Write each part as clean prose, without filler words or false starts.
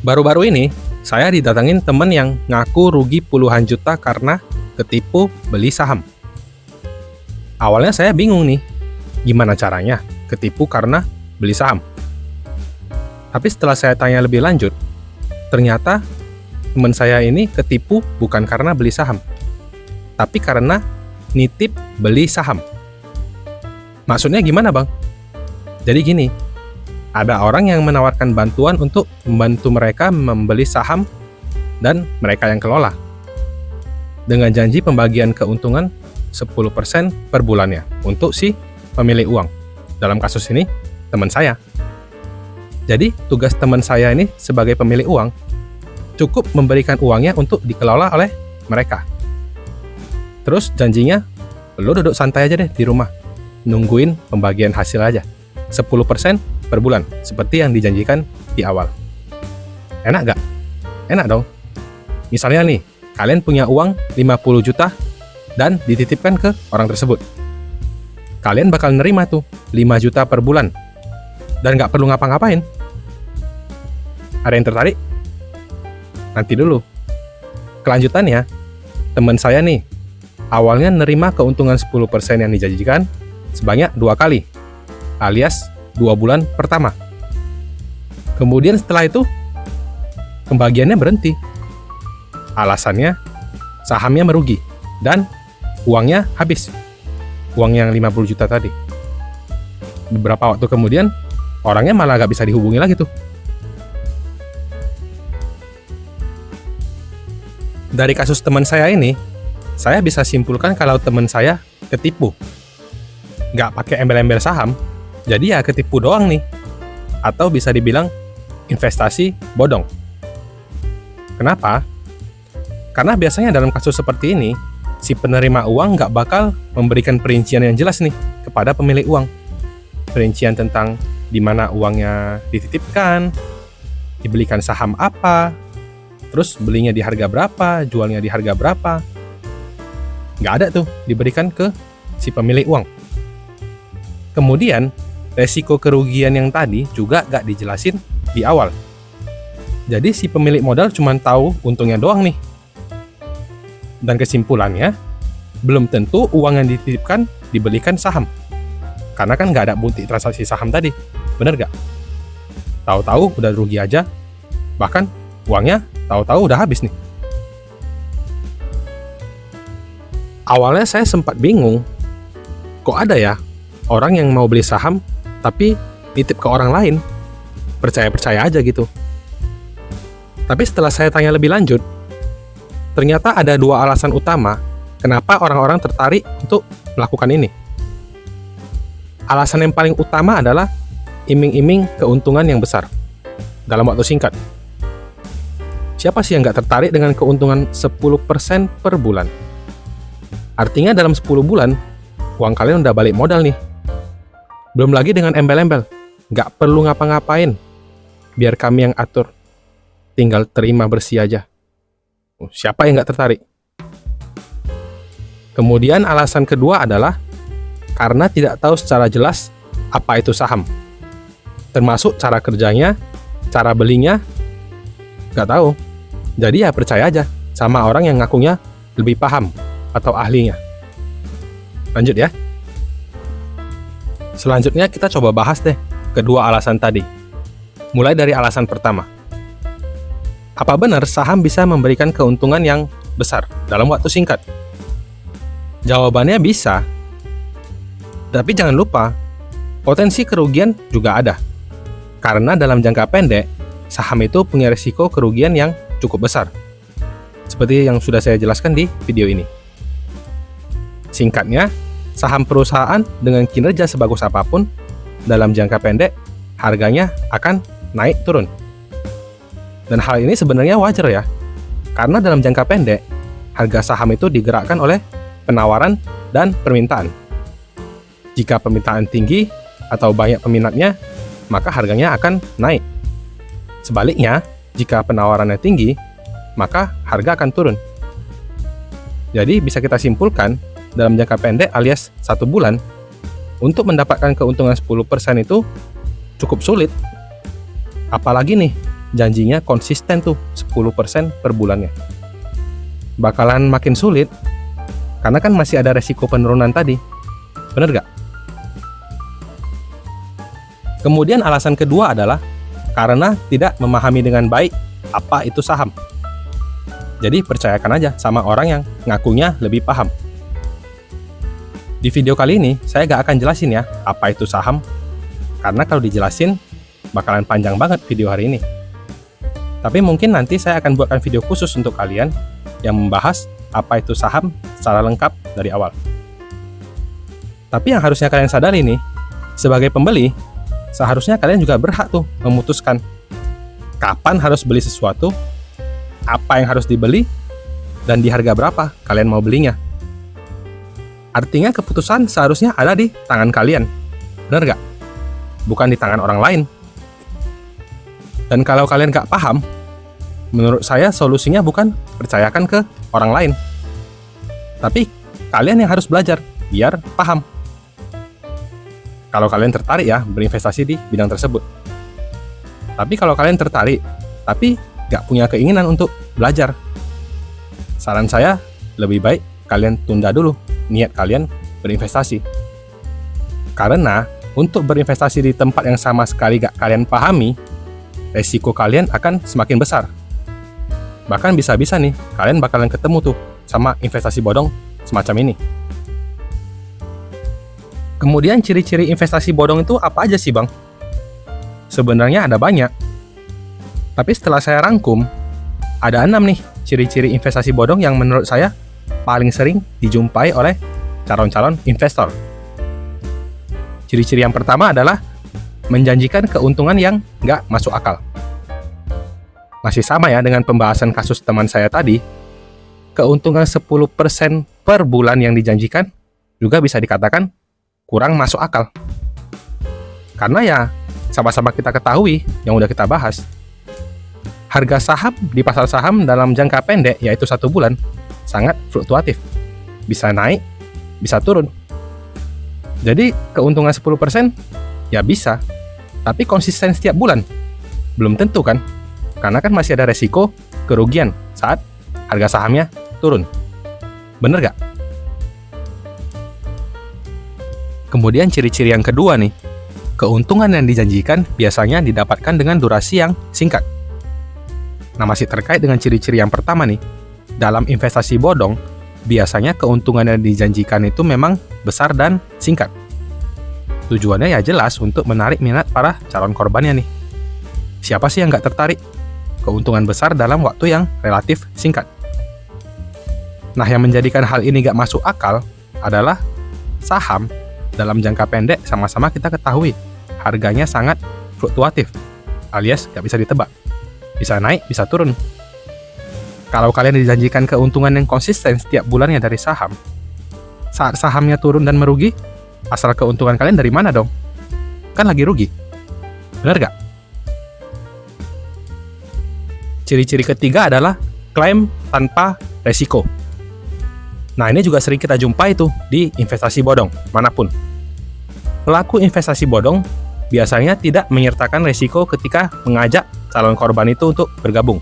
Baru-baru ini, saya didatengin temen yang ngaku rugi puluhan juta karena ketipu beli saham. Awalnya saya bingung nih, gimana caranya ketipu karena beli saham. Tapi setelah saya tanya lebih lanjut, ternyata teman saya ini ketipu bukan karena beli saham, tapi karena nitip beli saham. Maksudnya gimana, Bang? Jadi gini, ada orang yang menawarkan bantuan untuk membantu mereka membeli saham dan mereka yang kelola, dengan janji pembagian keuntungan 10% per bulannya untuk si pemilik uang. Dalam kasus ini, teman saya. Jadi, tugas teman saya ini sebagai pemilik uang, cukup memberikan uangnya untuk dikelola oleh mereka. Terus janjinya, lo duduk santai aja deh di rumah, nungguin pembagian hasil aja. 10% per bulan, seperti yang dijanjikan di awal. Enak gak? Enak dong. Misalnya nih, kalian punya uang 50 juta dan dititipkan ke orang tersebut. Kalian bakal nerima tuh 5 juta per bulan dan gak perlu ngapa-ngapain. Ada yang tertarik? Nanti dulu. Kelanjutannya, teman saya nih, awalnya nerima keuntungan 10% yang dijanjikan sebanyak 2 kali, alias 2 bulan pertama. Kemudian setelah itu, pembagiannya berhenti. Alasannya, sahamnya merugi dan uangnya habis. Uang yang 50 juta tadi. Beberapa waktu kemudian, orangnya malah gak bisa dihubungi lagi tuh. Dari kasus teman saya ini, saya bisa simpulkan kalau teman saya ketipu. Gak pakai embel-embel saham, jadi ya ketipu doang nih. Atau bisa dibilang investasi bodong. Kenapa? Karena biasanya dalam kasus seperti ini, si penerima uang nggak bakal memberikan perincian yang jelas nih kepada pemilik uang. Perincian tentang di mana uangnya dititipkan, dibelikan saham apa, terus belinya di harga berapa, jualnya di harga berapa. Nggak ada tuh diberikan ke si pemilik uang. Kemudian, resiko kerugian yang tadi juga nggak dijelasin di awal. Jadi si pemilik modal cuma tahu untungnya doang nih. Dan kesimpulannya, belum tentu uang yang dititipkan dibelikan saham. Karena kan nggak ada bukti transaksi saham tadi. Bener nggak? Tahu-tahu udah rugi aja. Bahkan uangnya tahu-tahu udah habis nih. Awalnya saya sempat bingung. Kok ada ya orang yang mau beli saham tapi nitip ke orang lain? Percaya-percaya aja gitu. Tapi setelah saya tanya lebih lanjut, ternyata ada 2 alasan utama kenapa orang-orang tertarik untuk melakukan ini. Alasan yang paling utama adalah iming-iming keuntungan yang besar dalam waktu singkat. Siapa sih yang nggak tertarik dengan keuntungan 10% per bulan? Artinya dalam 10 bulan, uang kalian udah balik modal nih. Belum lagi dengan embel-embel, nggak perlu ngapa-ngapain, biar kami yang atur. Tinggal terima bersih aja. Siapa yang nggak tertarik? Kemudian alasan kedua adalah karena tidak tahu secara jelas apa itu saham. Termasuk cara kerjanya, cara belinya, nggak tahu. Jadi ya percaya aja sama orang yang ngakunya lebih paham atau ahlinya. Lanjut ya. Selanjutnya kita coba bahas deh kedua alasan tadi. Mulai dari alasan pertama. Apa benar saham bisa memberikan keuntungan yang besar dalam waktu singkat? Jawabannya bisa. Tapi jangan lupa, potensi kerugian juga ada. Karena dalam jangka pendek, saham itu punya risiko kerugian yang cukup besar. Seperti yang sudah saya jelaskan di video ini. Singkatnya, saham perusahaan dengan kinerja sebagus apapun, dalam jangka pendek, harganya akan naik turun. Dan hal ini sebenarnya wajar ya, karena dalam jangka pendek, harga saham itu digerakkan oleh penawaran dan permintaan. Jika permintaan tinggi atau banyak peminatnya, maka harganya akan naik. Sebaliknya, jika penawarannya tinggi, maka harga akan turun. Jadi bisa kita simpulkan, dalam jangka pendek alias 1 bulan, untuk mendapatkan keuntungan 10% itu cukup sulit. Apalagi nih, janjinya konsisten tuh 10% per bulannya. Bakalan makin sulit, karena kan masih ada resiko penurunan tadi. Bener gak? Kemudian alasan kedua adalah karena tidak memahami dengan baik apa itu saham. Jadi percayakan aja sama orang yang ngakunya lebih paham. Di video kali ini, saya gak akan jelasin ya apa itu saham, karena kalau dijelasin, bakalan panjang banget video hari ini. Tapi mungkin nanti saya akan buatkan video khusus untuk kalian yang membahas apa itu saham secara lengkap dari awal. Tapi yang harusnya kalian sadari nih, sebagai pembeli, seharusnya kalian juga berhak tuh memutuskan kapan harus beli sesuatu, apa yang harus dibeli, dan di harga berapa kalian mau belinya. Artinya keputusan seharusnya ada di tangan kalian, bener gak? Bukan di tangan orang lain. Dan kalau kalian gak paham, menurut saya solusinya bukan percayakan ke orang lain, tapi kalian yang harus belajar biar paham. Kalau kalian tertarik ya berinvestasi di bidang tersebut. Tapi kalau kalian tertarik, tapi gak punya keinginan untuk belajar, saran saya lebih baik kalian tunda dulu niat kalian berinvestasi. Karena untuk berinvestasi di tempat yang sama sekali gak kalian pahami, resiko kalian akan semakin besar. Bahkan bisa-bisa nih, kalian bakalan ketemu tuh sama investasi bodong semacam ini. Kemudian ciri-ciri investasi bodong itu apa aja sih Bang? Sebenarnya ada banyak. Tapi setelah saya rangkum, ada 6 nih ciri-ciri investasi bodong yang menurut saya paling sering dijumpai oleh calon-calon investor. Ciri-ciri yang pertama adalah menjanjikan keuntungan yang nggak masuk akal. Masih sama ya dengan pembahasan kasus teman saya tadi, keuntungan 10% per bulan yang dijanjikan juga bisa dikatakan kurang masuk akal. Karena ya, sama-sama kita ketahui yang udah kita bahas, harga saham di pasar saham dalam jangka pendek, yaitu 1 bulan, sangat fluktuatif. Bisa naik, bisa turun. Jadi, keuntungan 10% ya bisa, tapi konsisten setiap bulan? Belum tentu kan? Karena kan masih ada resiko kerugian saat harga sahamnya turun. Bener gak? Kemudian ciri-ciri yang kedua nih, keuntungan yang dijanjikan biasanya didapatkan dengan durasi yang singkat. Nah, masih terkait dengan ciri-ciri yang pertama nih, dalam investasi bodong, biasanya keuntungan yang dijanjikan itu memang besar dan singkat. Tujuannya ya jelas untuk menarik minat para calon korbannya nih. Siapa sih yang nggak tertarik? Keuntungan besar dalam waktu yang relatif singkat. Nah, yang menjadikan hal ini nggak masuk akal adalah saham dalam jangka pendek sama-sama kita ketahui harganya sangat fluktuatif, alias nggak bisa ditebak. Bisa naik, bisa turun. Kalau kalian dijanjikan keuntungan yang konsisten setiap bulannya dari saham, saat sahamnya turun dan merugi, asal keuntungan kalian dari mana dong? Kan lagi rugi. Bener gak? Ciri-ciri ketiga adalah klaim tanpa resiko. Nah, ini juga sering kita jumpai tuh di investasi bodong, manapun. Pelaku investasi bodong biasanya tidak menyertakan resiko ketika mengajak calon korban itu untuk bergabung.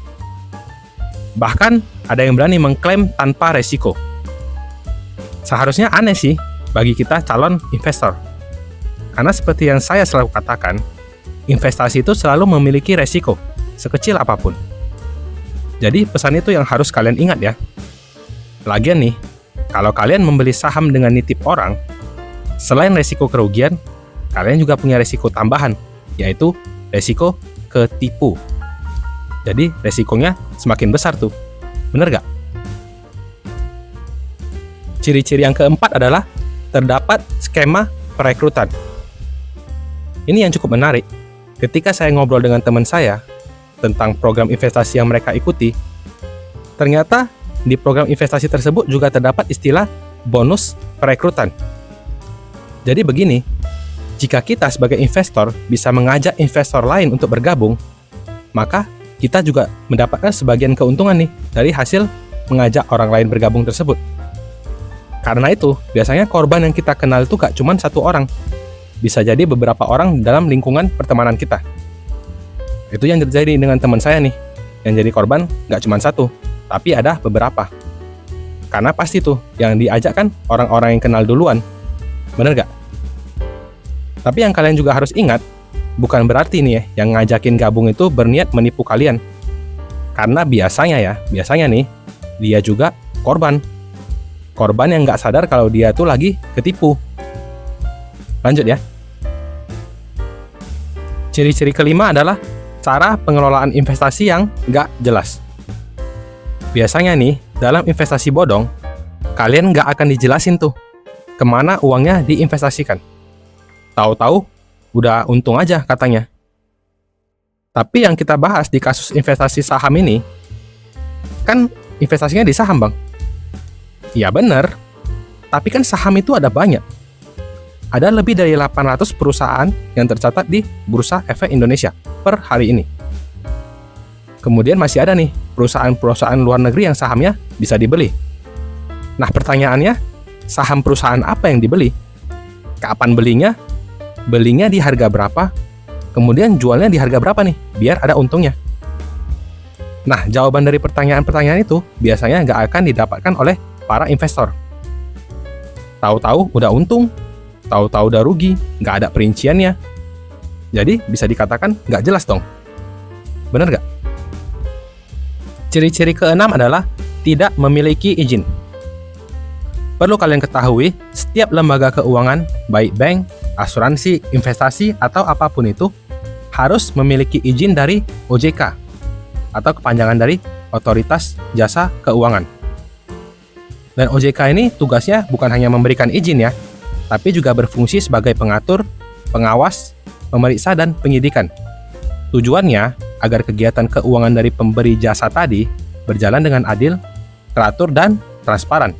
Bahkan, ada yang berani mengklaim tanpa resiko. Seharusnya aneh sih bagi kita calon investor. Karena seperti yang saya selalu katakan, investasi itu selalu memiliki resiko, sekecil apapun. Jadi pesan itu yang harus kalian ingat ya. Lagian nih, kalau kalian membeli saham dengan nitip orang, selain resiko kerugian, kalian juga punya resiko tambahan, yaitu resiko ketipu. Jadi resikonya semakin besar tuh. Bener gak? Ciri-ciri yang keempat adalah terdapat skema perekrutan. Ini yang cukup menarik. Ketika saya ngobrol dengan teman saya tentang program investasi yang mereka ikuti, ternyata di program investasi tersebut juga terdapat istilah bonus perekrutan. Jadi begini, jika kita sebagai investor bisa mengajak investor lain untuk bergabung, maka kita juga mendapatkan sebagian keuntungan nih dari hasil mengajak orang lain bergabung tersebut. Karena itu, biasanya korban yang kita kenal itu gak cuma 1 orang. Bisa jadi beberapa orang dalam lingkungan pertemanan kita. Itu yang terjadi dengan teman saya nih. Yang jadi korban nggak cuma satu, tapi ada beberapa. Karena pasti tuh, yang diajak kan orang-orang yang kenal duluan. Bener nggak? Tapi yang kalian juga harus ingat, bukan berarti nih ya, yang ngajakin gabung itu berniat menipu kalian. Karena biasanya nih, dia juga korban. Korban yang nggak sadar kalau dia tuh lagi ketipu. Lanjut ya. Ciri-ciri kelima adalah cara pengelolaan investasi yang nggak jelas. Biasanya nih, dalam investasi bodong, kalian nggak akan dijelasin tuh kemana uangnya diinvestasikan. Tahu-tahu, udah untung aja katanya. Tapi yang kita bahas di kasus investasi saham ini, kan investasinya di saham, Bang. Ya bener, tapi kan saham itu ada banyak. Ada lebih dari 800 perusahaan yang tercatat di Bursa Efek Indonesia per hari ini. Kemudian masih ada nih perusahaan-perusahaan luar negeri yang sahamnya bisa dibeli. Nah pertanyaannya, saham perusahaan apa yang dibeli? Kapan belinya? Belinya di harga berapa? Kemudian jualnya di harga berapa nih? Biar ada untungnya. Nah jawaban dari pertanyaan-pertanyaan itu biasanya nggak akan didapatkan oleh para investor. Tahu-tahu udah untung, tahu-tahu udah rugi, nggak ada perinciannya. Jadi bisa dikatakan nggak jelas dong. Bener nggak? Ciri-ciri keenam adalah tidak memiliki izin. Perlu kalian ketahui, setiap lembaga keuangan, baik bank, asuransi, investasi, atau apapun itu, harus memiliki izin dari OJK, atau kepanjangan dari Otoritas Jasa Keuangan. Dan OJK ini tugasnya bukan hanya memberikan izin ya, tapi juga berfungsi sebagai pengatur, pengawas, pemeriksa, dan penyidikan. Tujuannya agar kegiatan keuangan dari pemberi jasa tadi berjalan dengan adil, teratur, dan transparan.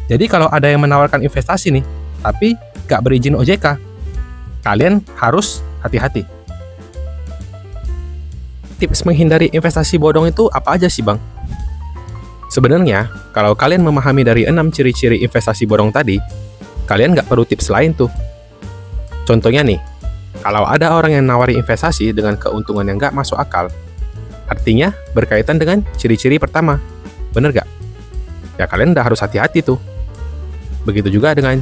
Jadi kalau ada yang menawarkan investasi nih, tapi nggak berizin OJK, kalian harus hati-hati. Tips menghindari investasi bodong itu apa aja sih, Bang? Sebenarnya, kalau kalian memahami dari 6 ciri-ciri investasi bodong tadi, kalian nggak perlu tips lain tuh. Contohnya nih, kalau ada orang yang nawari investasi dengan keuntungan yang nggak masuk akal, artinya berkaitan dengan ciri-ciri pertama. Bener nggak? Ya kalian udah harus hati-hati tuh. Begitu juga dengan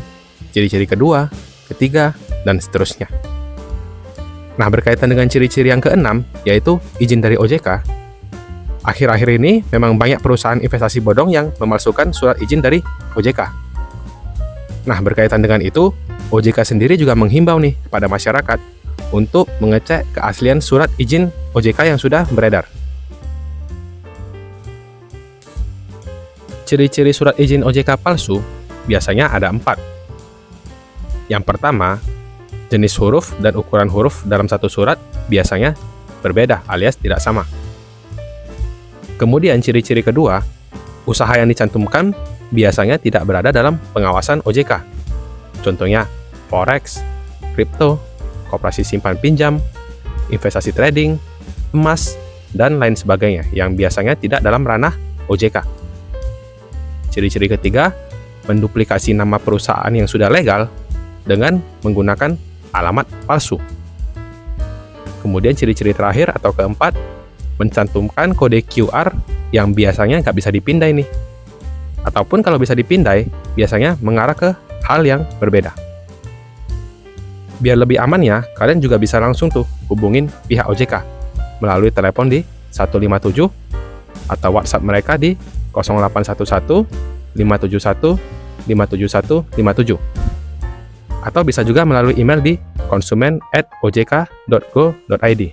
ciri-ciri kedua, ketiga, dan seterusnya. Nah, berkaitan dengan ciri-ciri yang keenam, yaitu izin dari OJK, akhir-akhir ini memang banyak perusahaan investasi bodong yang memalsukan surat izin dari OJK. Nah, berkaitan dengan itu, OJK sendiri juga menghimbau nih kepada masyarakat untuk mengecek keaslian surat izin OJK yang sudah beredar. Ciri-ciri surat izin OJK palsu biasanya ada 4. Yang pertama, jenis huruf dan ukuran huruf dalam satu surat biasanya berbeda alias tidak sama. Kemudian ciri-ciri kedua, usaha yang dicantumkan biasanya tidak berada dalam pengawasan OJK. Contohnya, forex, kripto, koperasi simpan pinjam, investasi trading, emas, dan lain sebagainya yang biasanya tidak dalam ranah OJK. Ciri-ciri ketiga, menduplikasi nama perusahaan yang sudah legal dengan menggunakan alamat palsu. Kemudian ciri-ciri terakhir atau keempat, mencantumkan kode QR yang biasanya nggak bisa dipindai nih. Ataupun kalau bisa dipindai, biasanya mengarah ke hal yang berbeda. Biar lebih aman ya, kalian juga bisa langsung tuh hubungin pihak OJK melalui telepon di 157 atau WhatsApp mereka di 0811 571 57157. Atau bisa juga melalui email di konsumen@ojk.go.id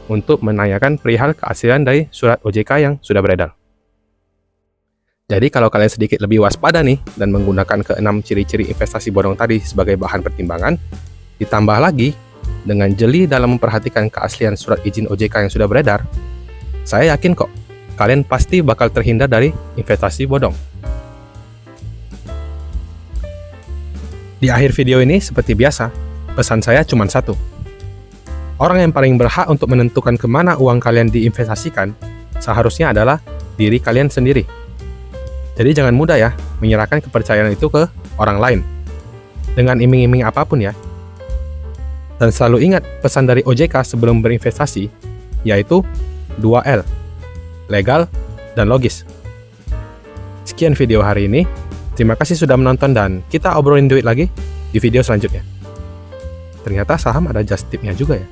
untuk menanyakan perihal keaslian dari surat OJK yang sudah beredar. Jadi kalau kalian sedikit lebih waspada nih dan menggunakan ke-6 ciri-ciri investasi bodong tadi sebagai bahan pertimbangan, ditambah lagi dengan jeli dalam memperhatikan keaslian surat izin OJK yang sudah beredar, saya yakin kok kalian pasti bakal terhindar dari investasi bodong. Di akhir video ini seperti biasa, pesan saya cuma satu. Orang yang paling berhak untuk menentukan kemana uang kalian diinvestasikan seharusnya adalah diri kalian sendiri. Jadi jangan mudah ya menyerahkan kepercayaan itu ke orang lain dengan iming-iming apapun ya. Dan selalu ingat pesan dari OJK sebelum berinvestasi, yaitu 2L, legal dan logis. Sekian video hari ini. Terima kasih sudah menonton dan kita obrolin duit lagi di video selanjutnya. Ternyata saham ada just tip-nya juga ya.